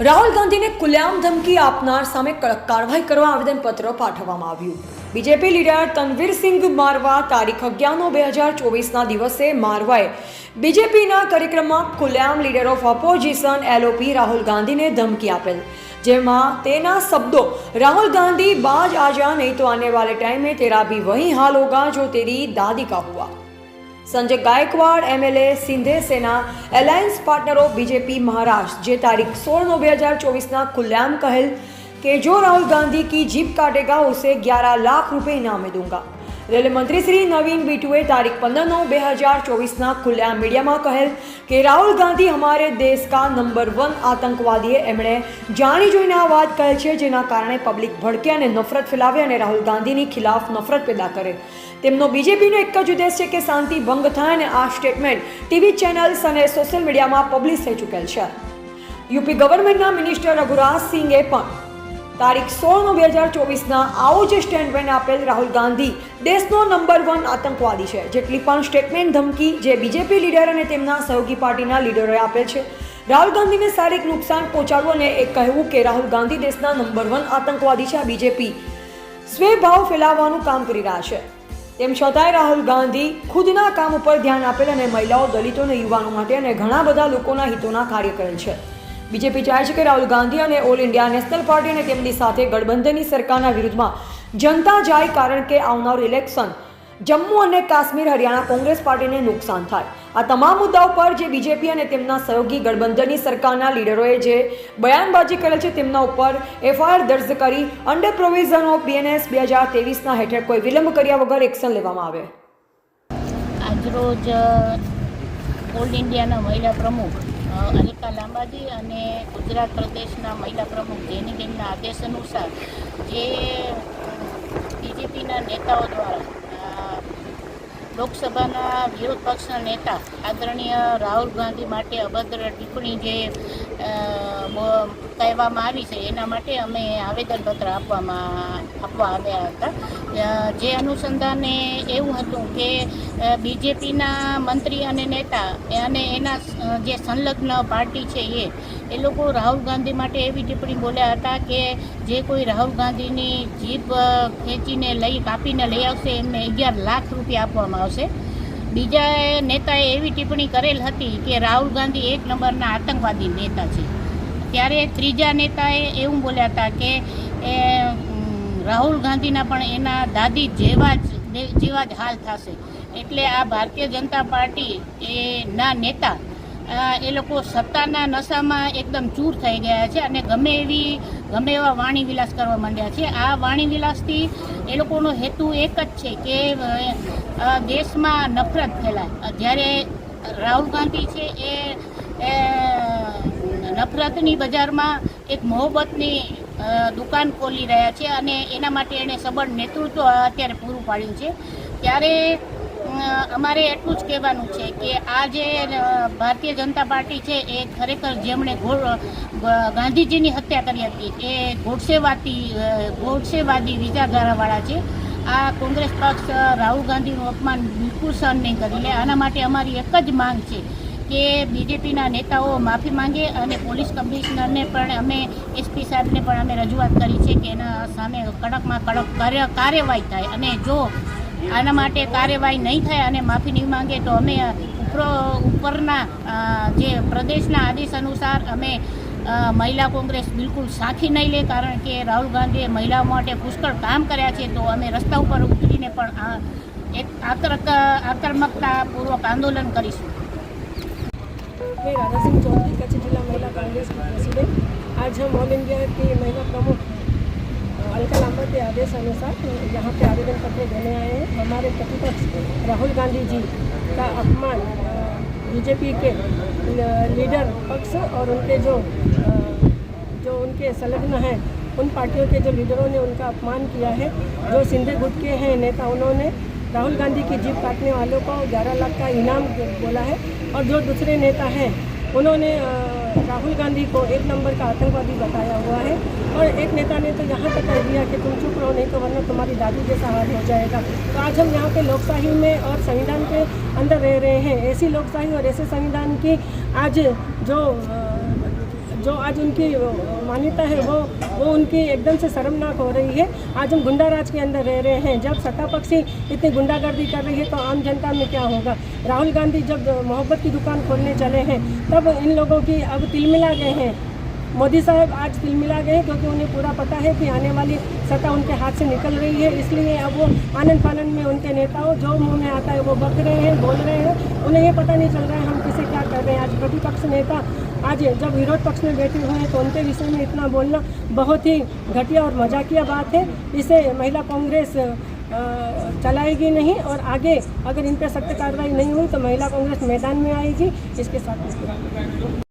રાહુલ ગાંધીને ખુલ્લેઆમ ધમકી આપનાર સામે કડક કાર્યવાહી કરવા આવેદનપત્ર પાઠવવામાં આવ્યું। બીજેપી લીડર તનવીરસિંહ મારવા તારીખ 11/9/2024ના દિવસે મારવાએ બીજેપીના કાર્યક્રમમાં ખુલ્લેઆમ leader of opposition LOP Rahul ગાંધીને ધમકી આપેલ, જેમાં તેના શબ્દો રાहुल गांधी बाज आ जा नहीं तो आने वाले टाइम में तेरा भी वही हाल होगा जो तेरी दादी का हुआ। Sanjay Gaekwad MLA Shinde Sena alliance partner of BJP Maharashtra जे तारीख 16/9/2024 खुलेआम कहल कि जो राहुल गांधी की जीप काटेगा उसे 11 लाख रुपए इनाम में दूंगा। रेलवे मंत्री श्री नवीन बीटुए तारीख 15/9/2024 खुलेआम मीडिया में कहल कि राहुल गांधी हमारे देश का नंबर 1 आतंकवादी है। एमणे जाणी जोईने आ वात कहेल छे, जेना कारणे पब्लिक भड़के अने नफरत फैलावे अने राहुल गांधीनी खिलाफ नफरत पैदा करे। તેમનો બીજેપીનો એક જ ઉદ્દેશ છે કે શાંતિ ભંગ થાય અને આ સ્ટેટમેન્ટ ટીવી ચેનલ્સ અને સોશિયલ મીડિયામાં પબ્લિશ થઈ ચૂકેલ છે। યુપી ગવર્મેન્ટના મિનિસ્ટર રઘુરાજ સિંઘે પણ તારીખ 16/9/2024ના આવો જ સ્ટેટમેન્ટ આપેલ। રાહુલ ગાંધી દેશનો નંબર 1 આતંકવાદી છે। જેટલી પણ સ્ટેટમેન્ટ ધમકી જે બીજેપી લીડર અને તેમના સહયોગી પાર્ટીના લીડરોએ આપેલ છે, રાહુલ ગાંધીને શારીરિક નુકસાન પહોંચાડવું અને એ કહેવું કે રાહુલ ગાંધી દેશના નંબર 1 આતંકવાદી છે, આ બીજેપી સ્વેભાવ ફેલાવવાનું કામ કરી રહ્યા છે। તેમ છતાંય રાહુલ ગાંધી ખુદના કામ ઉપર ધ્યાન આપેલ અને મહિલાઓ, દલિતો અને યુવાનો માટે અને ઘણા બધા લોકોના હિતોના કાર્ય કરેલ છે। બીજેપી ચાહે છે કે રાહુલ ગાંધી અને ઓલ ઇન્ડિયા નેશનલ પાર્ટી અને તેમની સાથે ગઠબંધનની સરકારના વિરુદ્ધમાં જનતા જાય, કારણ કે આવનારું ઇલેક્શન જમ્મુ અને કાશ્મીર, હરિયાણા કોંગ્રેસ પાર્ટીને નુકસાન થાય। આ તમામ મુદ્દાઓ પર જે બીજેપી અને તેમના સહયોગી ગઠબંધનની સરકારના લીડરોએ જે બયાનબાજી કરેલ છે, તેમના ઉપર FIR દર્જ કરી અંડર પ્રોવિઝન ઓફ BNS 2023ના હેઠળ કોઈ વિલંબ કર્યા વગર એક્શન લેવામાં આવે। આજરોજ ઓલ ઇન્ડિયાના મહિલા પ્રમુખ અનિકા લાંબાજી અને ગુજરાત પ્રદેશના મહિલા પ્રમુખ જેનીબેનના આદેશ અનુસાર જે બીજેપીના નેતાઓ દ્વારા લોકસભાના વિરોધ પક્ષના નેતા આદરણીય રાહુલ ગાંધી માટે અભદ્ર ટિપ્પણી જે કહેવામાં આવી છે, એના માટે અમે આવેદનપત્ર આપવા આવ્યા હતા। જે અનુસંધાને એવું હતું કે બીજેપીના મંત્રી અને નેતા અને એના જે સંલગ્ન પાર્ટી છે એ લોકો રાહુલ ગાંધી માટે એવી ટિપ્પણી બોલ્યા હતા કે જે કોઈ રાહુલ ગાંધીની જીભ ખેંચીને કાપીને લઈ આવશે એમને 11 લાખ રૂપિયા આપવામાં આવશે। બીજા નેતાએ એવી ટિપ્પણી કરેલ હતી કે રાહુલ ગાંધી એક નંબરના આતંકવાદી નેતા છે। ત્યારે ત્રીજા નેતાએ એવું બોલ્યા હતા કે રાહુલ ગાંધીના પણ એના દાદી જેવા જ હાલ થશે। એટલે આ ભારતીય જનતા પાર્ટી ના નેતા એ લોકો સત્તાના નશામાં એકદમ ચૂર થઈ ગયા છે અને ગમે એવા વાણી વિલાસ કરવા માંડ્યા છે। આ વાણી વિલાસથી એ લોકોનો હેતુ એક જ છે કે દેશમાં નફરત ફેલાય। જ્યારે રાહુલ ગાંધી છે એ નફરતની બજારમાં એક મોહબ્બતની દુકાન ખોલી રહ્યા છે અને એના માટે એણે સબળ નેતૃત્વ અત્યારે પૂરું પાડ્યું છે। ત્યારે અમારે એટલું જ કહેવાનું છે કે આ જે ભારતીય જનતા પાર્ટી છે એ ખરેખર જેમણે ગાંધીજીની હત્યા કરી હતી એ ગોડસેવાદી વિચારધારાવાળા છે। આ કોંગ્રેસ પક્ષ રાહુલ ગાંધીનું અપમાન બિલકુલ સહન નહીં કરી લે। આના માટે અમારી એક જ માંગ છે કે બીજેપીના નેતાઓ માફી માંગે અને પોલીસ કમિશનરને પણ અમે SP સાહેબને પણ અમે રજૂઆત કરી છે કે એના સામે કડકમાં કડક કાર્યવાહી થાય અને જો આના માટે કાર્યવાહી નહીં થાય અને માફી નહીં માંગે તો અમે ઉપરના જે પ્રદેશના આદેશ અનુસાર અમે મહિલા કોંગ્રેસ બિલકુલ સાથી નહીં લે, કારણ કે રાહુલ ગાંધીએ મહિલાઓ માટે પુષ્કળ કામ કર્યા છે। તો અમે રસ્તા ઉપર ઉતરીને પણ એક આક્રમકતાપૂર્વક आंदोलन કરીશું। मैं राधा सिंह चौधरी, कच्छ जिला महिला कांग्रेस की प्रेसिडेंट। आज हम ऑल इंडिया की महिला प्रमुख अलका लांबा के आदेश अनुसार यहाँ पे आवेदन पत्र देने आए हैं। हमारे प्रतिपक्ष राहुल गांधी जी का अपमान बीजेपी के लीडर पक्ष और उनके जो उनके संलग्न हैं उन पार्टियों के जो लीडरों ने उनका अपमान किया है। जो सिंधे गुट के हैं नेता, उन्होंने राहुल गांधी की जीप काटने वालों को 11 लाख का इनाम बोला है और जो दूसरे नेता हैं उन्होंने राहुल गांधी को एक नंबर का आतंकवादी बताया हुआ है। और एक नेता ने तो यहाँ तक कह दिया कि तुम चुप रहो नहीं तो वरना तुम्हारी दादी जैसा हाल हो जाएगा। तो आज हम यहाँ पे लोकशाही में और संविधान के अंदर रह रहे हैं। ऐसी लोकशाही और ऐसे संविधान की आज जो जो आज उनकी मान्यता है वो उनकी एकदम से शर्मनाक हो रही है। आज हम गुंडा राज के अंदर रह रहे हैं। जब सत्ता पक्षी इतनी गुंडागर्दी कर रही है तो आम जनता में क्या होगा। राहुल गांधी जब मोहब्बत की दुकान खोलने चले हैं तब इन लोगों की अब तिलमिला गए हैं। मोदी साहब आज तिलमिला गए हैं क्योंकि उन्हें पूरा पता है कि आने वाली सत्ता उनके हाथ से निकल रही है। इसलिए अब वो आनंद फानन में उनके नेताओं जो मुंह में आता है वो बक रहे हैं, बोल रहे हैं। उन्हें ये पता नहीं चल रहा है हम किसे क्या कर रहे हैं। आज प्रतिपक्ष नेता आज जब विरोध पक्ष में बैठे हुए हैं तो उनके विषय में इतना बोलना बहुत ही घटिया और मजाकिया बात है। इसे महिला कांग्रेस चलाएगी नहीं और आगे अगर इन पर सख्त कार्रवाई नहीं हुई तो महिला कांग्रेस मैदान में आएगी। इसके साथ